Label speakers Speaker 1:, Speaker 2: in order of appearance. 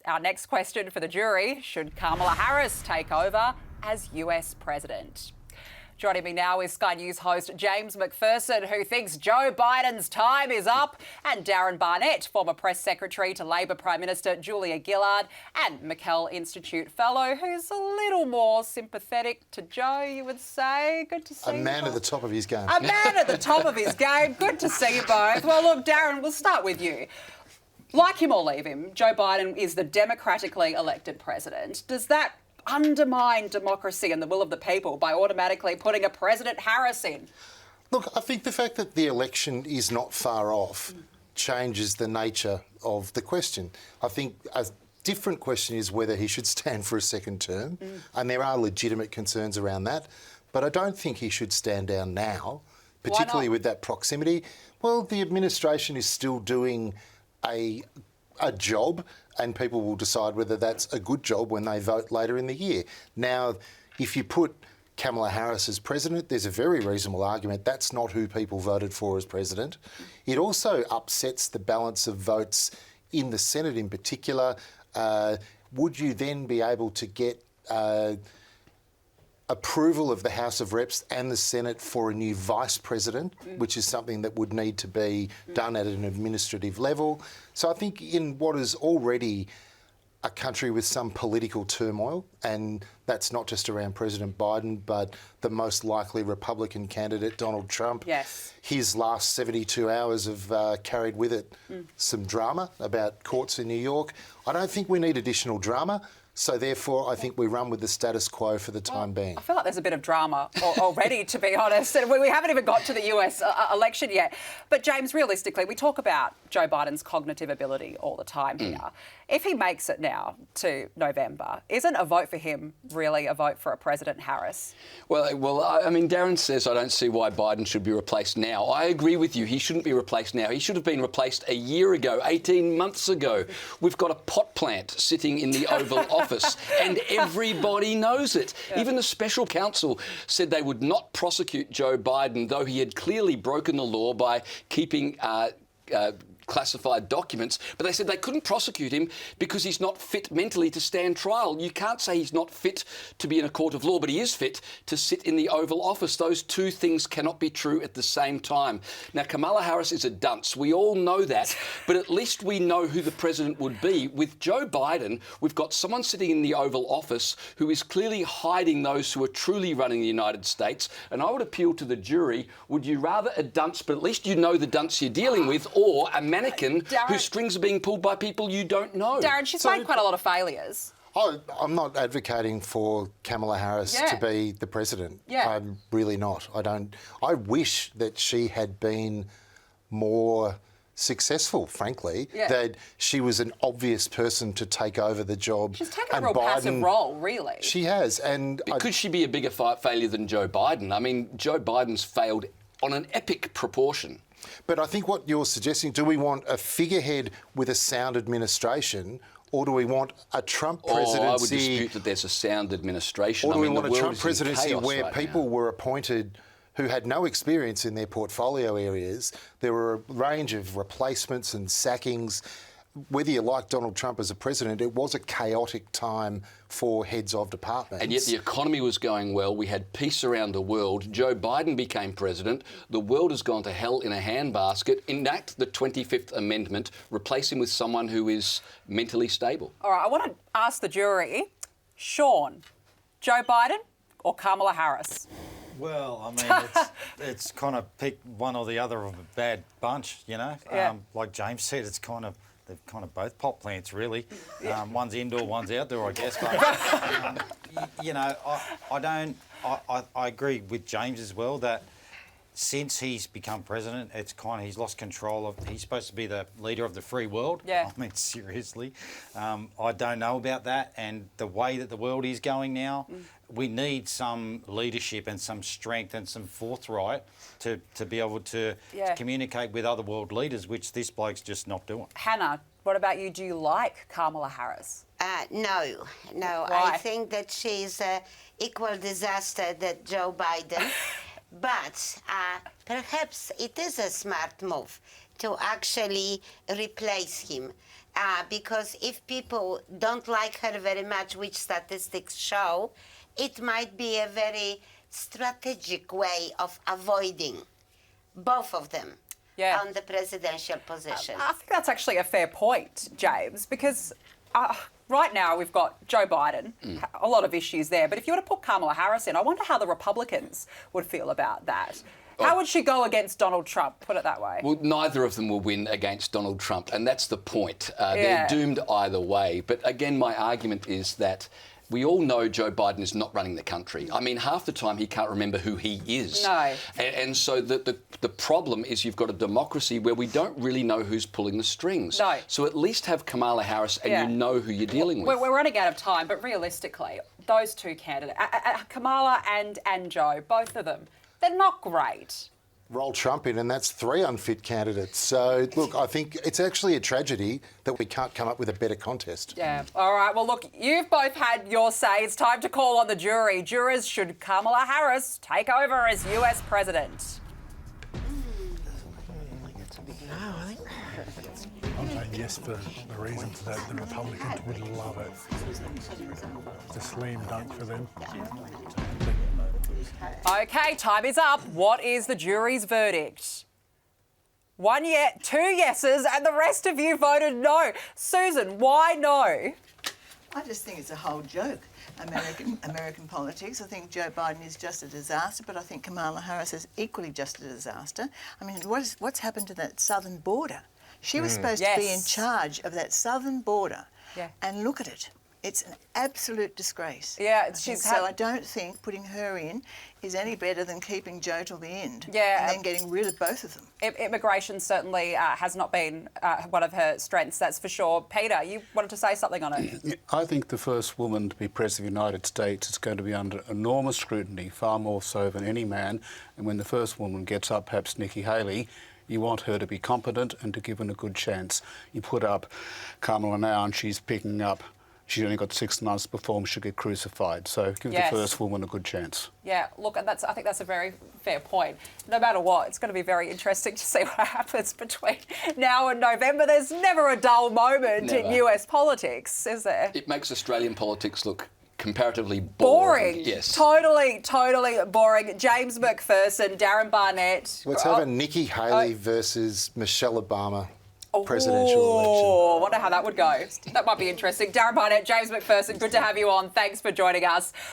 Speaker 1: Our next question for the jury: should Kamala Harris take over as US president? Joining me now is Sky News host James McPherson, who thinks Joe Biden's time is up, and Darren Barnett, former press secretary to Labor Prime Minister Julia Gillard, and McKell Institute fellow, who's a little more sympathetic to Joe, you would say. Good to see you.
Speaker 2: A man at the top of his game.
Speaker 1: A man at the top of his game. Good to see you both. Well, look, Darren, we'll start with you. Like him or leave him, Joe Biden is the democratically elected president. Does that undermine democracy and the will of the people by automatically putting a President Harris in?
Speaker 2: Look, I think the fact that the election is not far off changes the nature of the question. I think a different question is whether he should stand for a second term, and there are legitimate concerns around that. But I don't think he should stand down now, particularly with that proximity. Well, the administration is still doing a job, and people will decide whether that's a good job when they vote later in the year. Now, if you put Kamala Harris as president, there's a very reasonable argument that's not who people voted for as president. It also upsets the balance of votes in the Senate in particular. Would you then be able to get approval of the House of Reps and the Senate for a new vice president, which is something that would need to be done at an administrative level? So I think in what is already a country with some political turmoil, and that's not just around President Biden, but the most likely Republican candidate, Donald Trump.
Speaker 1: Yes.
Speaker 2: His last 72 hours have carried with it some drama about courts in New York. I don't think we need additional drama. So therefore, I think we run with the status quo for the time being.
Speaker 1: I feel like there's a bit of drama already, to be honest. And we haven't even got to the US election yet. But James, realistically, we talk about Joe Biden's cognitive ability all the time here. If he makes it now to November, isn't a vote for him really a vote for a President Harris?
Speaker 3: Well, I mean, Darren says I don't see why Biden should be replaced now. I agree with you. He shouldn't be replaced now. He should have been replaced a year ago, 18 months ago. We've got a pot plant sitting in the Oval Office, and everybody knows it. Yeah. Even the special counsel said they would not prosecute Joe Biden, though he had clearly broken the law by keeping classified documents, but they said they couldn't prosecute him because he's not fit mentally to stand trial. You can't say he's not fit to be in a court of law, but he is fit to sit in the Oval Office. Those two things cannot be true at the same time. Now, Kamala Harris is a dunce. We all know that, but at least we know who the president would be. With Joe Biden, we've got someone sitting in the Oval Office who is clearly hiding those who are truly running the United States, and I would appeal to the jury, would you rather a dunce, but at least you know the dunce you're dealing with, or a mannequin whose strings are being pulled by people you don't know?
Speaker 1: Darren, she's made quite a lot of failures.
Speaker 2: I'm not advocating for Kamala Harris to be the president. I'm really not. I wish that she had been more successful, frankly, that she was an obvious person to take over the job.
Speaker 1: She's taken a real passive role, really.
Speaker 2: She has. And
Speaker 3: could she be a bigger failure than Joe Biden? I mean, Joe Biden's failed on an epic proportion.
Speaker 2: But I think what you're suggesting, do we want a figurehead with a sound administration, or do we want a Trump presidency?
Speaker 3: I would dispute that there's a sound administration.
Speaker 2: Or do we want a Trump presidency where people were appointed who had no experience in their portfolio areas? There were a range of replacements and sackings. Whether you like Donald Trump as a president, it was a chaotic time for heads of departments.
Speaker 3: And yet the economy was going well. We had peace around the world. Joe Biden became president. The world has gone to hell in a handbasket. Enact the 25th Amendment. Replace him with someone who is mentally stable.
Speaker 1: All right, I want to ask the jury, Sean, Joe Biden or Kamala Harris?
Speaker 4: Well, I mean, it's kind of pick one or the other of a bad bunch, you know. Like James said, they're kind of both pot plants, really. One's indoor, one's outdoor, I guess. But, you know, I agree with James as well that since he's become president, he's lost control of. He's supposed to be the leader of the free world.
Speaker 1: Yeah.
Speaker 4: I mean, seriously, I don't know about that. And the way that the world is going now, we need some leadership and some strength and some forthright to be able to communicate with other world leaders, which this bloke's just not doing.
Speaker 1: Hannah, what about you? Do you like Kamala Harris?
Speaker 5: No.
Speaker 1: Why?
Speaker 5: I think that she's an equal disaster that Joe Biden. But perhaps it is a smart move to actually replace him. because if people don't like her very much, which statistics show, it might be a very strategic way of avoiding both of them on the presidential position.
Speaker 1: I think that's actually a fair point, James, because right now we've got Joe Biden, a lot of issues there. But if you were to put Kamala Harris in, I wonder how the Republicans would feel about that. How would she go against Donald Trump, put it that way?
Speaker 3: Well, neither of them will win against Donald Trump, and that's the point. They're doomed either way. But again, my argument is that we all know Joe Biden is not running the country. I mean, half the time he can't remember who he is.
Speaker 1: No.
Speaker 3: And so the problem is you've got a democracy where we don't really know who's pulling the strings.
Speaker 1: No.
Speaker 3: So at least have Kamala Harris and you know who you're dealing with.
Speaker 1: We're running out of time, but realistically, those two candidates, Kamala and Joe, both of them, they're not great.
Speaker 2: Roll Trump in, and that's 3 unfit candidates. So, look, I think it's actually a tragedy that we can't come up with a better contest.
Speaker 1: Yeah. All right. Well, look, you've both had your say. It's time to call on the jury. Jurors, should Kamala Harris take over as US president?
Speaker 6: I'm saying yes for the reasons that the Republicans would love it. It's a slam dunk for them.
Speaker 1: Okay, time is up. What is the jury's verdict? 1 yes, 2 yeses, and the rest of you voted no. Susan, why no?
Speaker 7: I just think it's a whole joke. American politics. I think Joe Biden is just a disaster, but I think Kamala Harris is equally just a disaster. I mean, what's happened to that southern border? She was supposed to be in charge of that southern border, and look at it. It's an absolute disgrace.
Speaker 1: Yeah,
Speaker 7: so I don't think putting her in is any better than keeping Joe till the end.
Speaker 1: Yeah.
Speaker 7: And then getting rid of both of them.
Speaker 1: Immigration certainly has not been one of her strengths, that's for sure. Peter, you wanted to say something on it.
Speaker 8: I think the first woman to be President of the United States is going to be under enormous scrutiny, far more so than any man. And when the first woman gets up, perhaps Nikki Haley, you want her to be competent and to give her a good chance. You put up Kamala now and she's picking up. She's only got 6 months before she'll get crucified. So give the first woman a good chance.
Speaker 1: Yeah, look, I think that's a very fair point. No matter what, it's going to be very interesting to see what happens between now and November. There's never a dull moment in US politics, is there?
Speaker 3: It makes Australian politics look comparatively
Speaker 1: boring.
Speaker 3: Yes.
Speaker 1: Totally boring. James McPherson, Darren Barnett.
Speaker 2: Let's have a Nikki Haley versus Michelle Obama presidential election.
Speaker 1: I wonder how that would go. That might be interesting. Darren Barnett, James McPherson, good to have you on. Thanks for joining us.